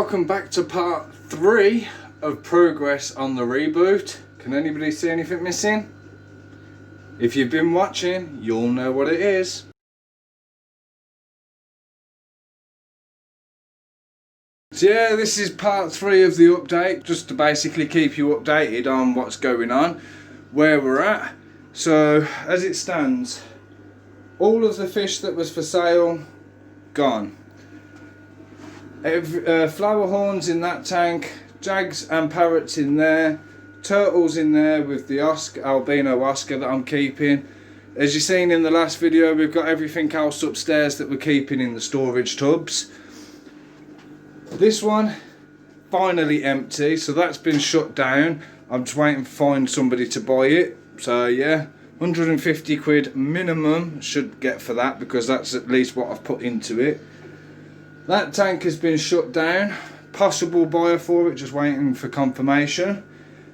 welcome back to part 3 of progress on the reboot. Can anybody see anything missing? If you've been watching, you'll know what it is. So yeah, this is part 3 of the update, just to basically keep you updated on what's going on, where we're at. So as it stands, all of the fish that was for sale, gone. Flower horns in that tank, jags and parrots in there, turtles in there with the albino Oscar that I'm keeping. As you've seen in the last video, we've got everything else upstairs that we're keeping in the storage tubs. This one, finally empty, so that's been shut down. I'm just waiting to find somebody to buy it. So yeah, 150 quid minimum should get for that, because that's at least what I've put into it. That tank has been shut down. Possible buyer for it, just waiting for confirmation.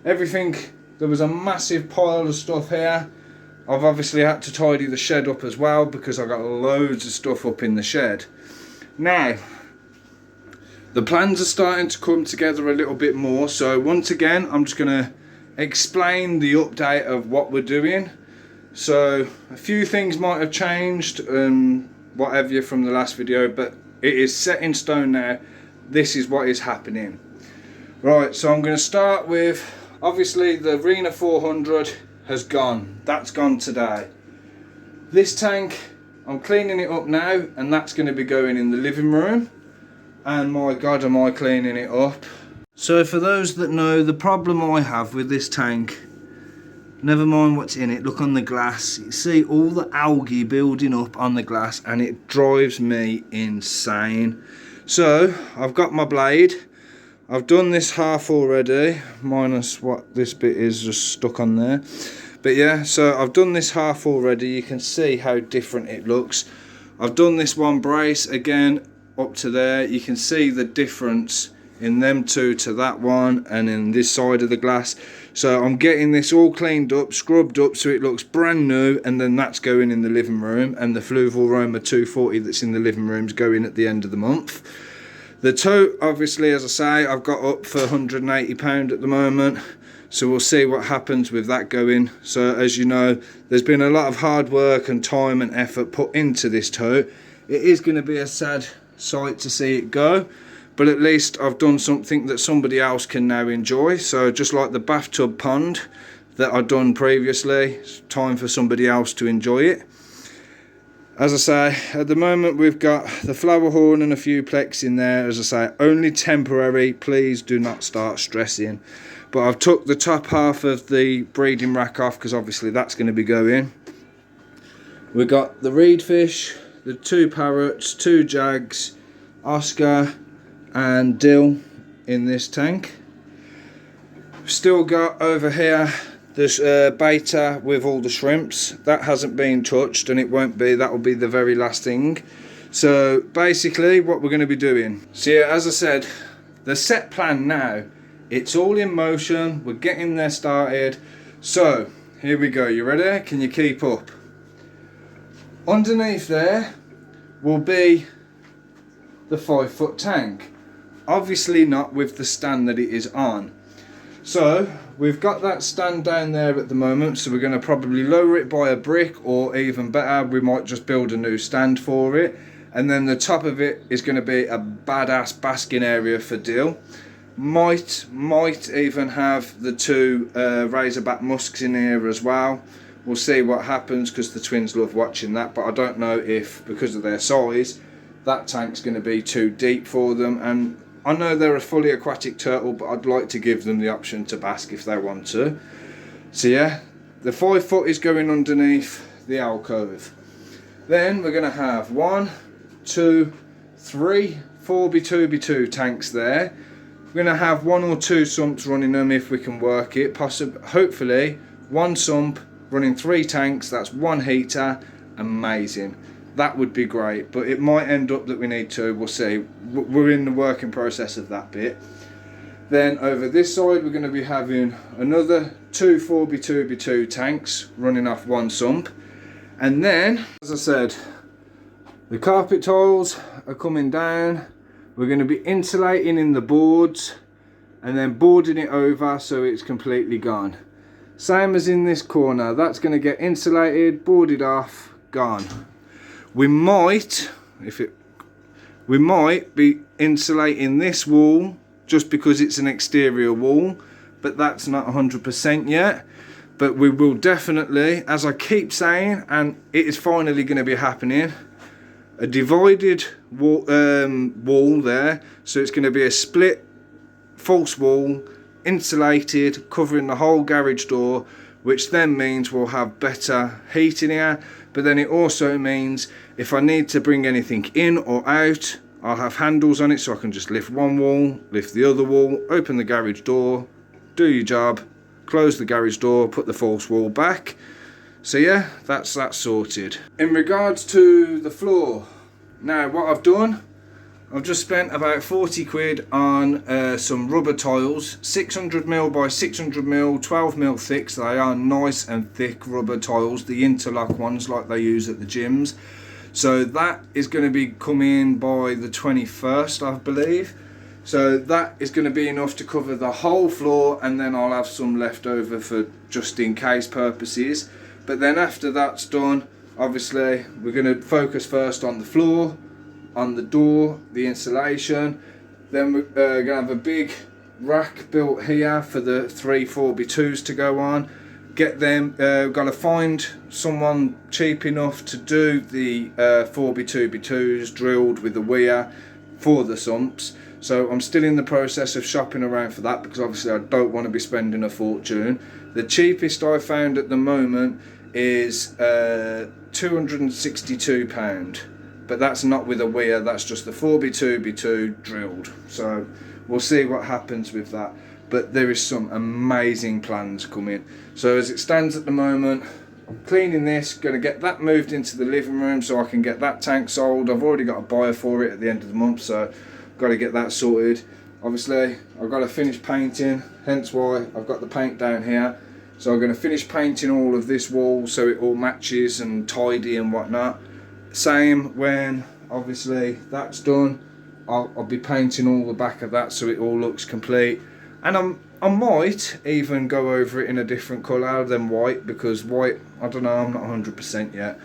Everything, there was a massive pile of stuff here. I've obviously had to tidy the shed up as well, because I've got loads of stuff up in the shed. Now, the plans are starting to come together a little bit more. So once again, I'm just going to explain the update of what we're doing. So a few things might have changed and whatever from the last video, but it is set in stone now. This is what is happening. Right, so I'm going to start with, obviously the Arena 400 has gone. That's gone today. This tank, I'm cleaning it up now, and that's going to be going in the living room. And my God, am I cleaning it up. So for those that know, the problem I have with this tank, never mind what's in it, look on the glass, you see all the algae building up on the glass, and it drives me insane. So I've got my blade, I've done this half already, minus what this bit is just stuck on there. But yeah, so I've done this half already. You can see how different it looks. I've done this one brace again up to there. You can see the difference in them two to that one, and in this side of the glass. So I'm getting this all cleaned up, scrubbed up, so it looks brand new, and then that's going in the living room, and the Fluval Roma 240 that's in the living room is going at the end of the month. The tote, obviously, as I say, I've got up for £180 at the moment, so we'll see what happens with that going. So as you know, there's been a lot of hard work and time and effort put into this tote. It is going to be a sad sight to see it go, but at least I've done something that somebody else can now enjoy. So just like the bathtub pond that I've done previously, it's time for somebody else to enjoy it. As I say, at the moment we've got the flower horn and a few plex in there. As I say, only temporary, please do not start stressing. But I've took the top half of the breeding rack off, because obviously that's going to be going. We've got the reed fish, the 2 parrots, 2 jags, Oscar and Dill in this tank. Still got over here this beta with all the shrimps. That hasn't been touched, and it won't be. That will be the very last thing. So basically what we're going to be doing, so yeah, as I said, the set plan now, it's all in motion. We're getting there started. So here we go. You ready? Can you keep up? Underneath there will be the 5-foot tank. Obviously not with the stand that it is on. So we've got that stand down there at the moment, so we're going to probably lower it by a brick, or even better, we might just build a new stand for it. And then the top of it is going to be a badass basking area for Dill. Might even have the 2 razorback musks in here as well. We'll see what happens, because the twins love watching that, but I don't know if, because of their size, that tank's going to be too deep for them. And I know they're a fully aquatic turtle, but I'd like to give them the option to bask if they want to. So yeah, the 5-foot is going underneath the alcove. Then we're going to have 1, 2, 3, 4x2x2 tanks there. We're going to have 1 or 2 sumps running them if we can work it. Hopefully 1 sump running 3 tanks, that's 1 heater. Amazing. That would be great, but it might end up that we need 2, we'll see. We're in the working process of that bit. Then over this side we're going to be having another 2 4x2x2 tanks running off 1 sump. And then, as I said, the carpet tiles are coming down. We're going to be insulating in the boards and then boarding it over so it's completely gone. Same as in this corner, that's going to get insulated, boarded off, gone. We might be insulating this wall just because it's an exterior wall, but that's not 100% yet. But we will definitely, as I keep saying, and it is finally going to be happening, a divided wall there. So it's going to be a split false wall, insulated, covering the whole garage door, which then means we'll have better heating here. But then it also means if I need to bring anything in or out, I'll have handles on it so I can just lift one wall, lift the other wall, open the garage door, do your job, close the garage door, put the false wall back. So yeah, that's that sorted. In regards to the floor, now what I've done, I've just spent about 40 quid on some rubber tiles, 600mm by 600mm, 12mm thick, so they are nice and thick rubber tiles, the interlock ones like they use at the gyms. So that is going to be coming by the 21st, I believe. So that is going to be enough to cover the whole floor, and then I'll have some left over for just in case purposes. But then after that's done, obviously we're going to focus first on the floor, on the door, the insulation. Then we're going to have a big rack built here for the 3 4x2s to go on. Get them, we've got to find someone cheap enough to do the 4x2x2s drilled with the weir for the sumps. So I'm still in the process of shopping around for that, because obviously I don't want to be spending a fortune. The cheapest I found at the moment is £262, but that's not with a weir, that's just the 4x2x2 drilled. So we'll see what happens with that. But there is some amazing plans coming. So as it stands at the moment, I'm cleaning this, going to get that moved into the living room so I can get that tank sold. I've already got a buyer for it at the end of the month, so I've got to get that sorted. Obviously I've got to finish painting, hence why I've got the paint down here. So I'm going to finish painting all of this wall so it all matches and tidy and whatnot. Same when obviously that's done, I'll be painting all the back of that so it all looks complete. And I might even go over it in a different colour than white, because white, I don't know, I'm not 100% yet.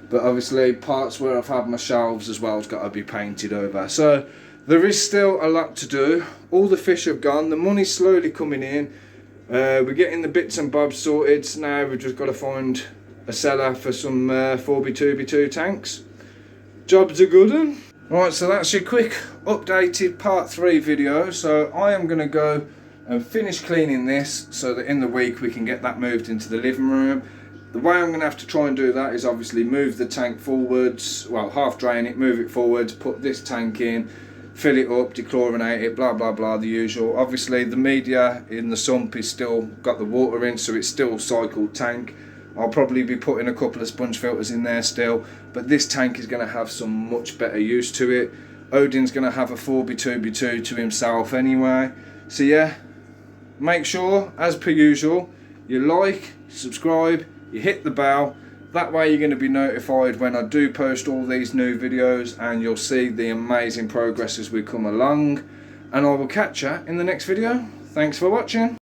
But obviously parts where I've had my shelves as well has got to be painted over. So there is still a lot to do. All the fish have gone, the money's slowly coming in. We're getting the bits and bobs sorted, so now we've just got to find a seller for some 4x2x2 tanks. Job's a good one. Right, so that's your quick updated part 3 video. So I am going to go and finish cleaning this so that in the week we can get that moved into the living room. The way I'm going to have to try and do that is obviously move the tank forwards, well, half drain it, move it forwards, put this tank in, fill it up, dechlorinate it, blah blah blah, the usual. Obviously the media in the sump is still got the water in, so it's still cycled tank. I'll probably be putting a couple of sponge filters in there still, but this tank is going to have some much better use to it. Odin's going to have a 4x2x2 to himself anyway. So yeah, make sure, as per usual, you like, subscribe, you hit the bell. That way you're going to be notified when I do post all these new videos, and you'll see the amazing progress as we come along. And I will catch you in the next video. Thanks for watching.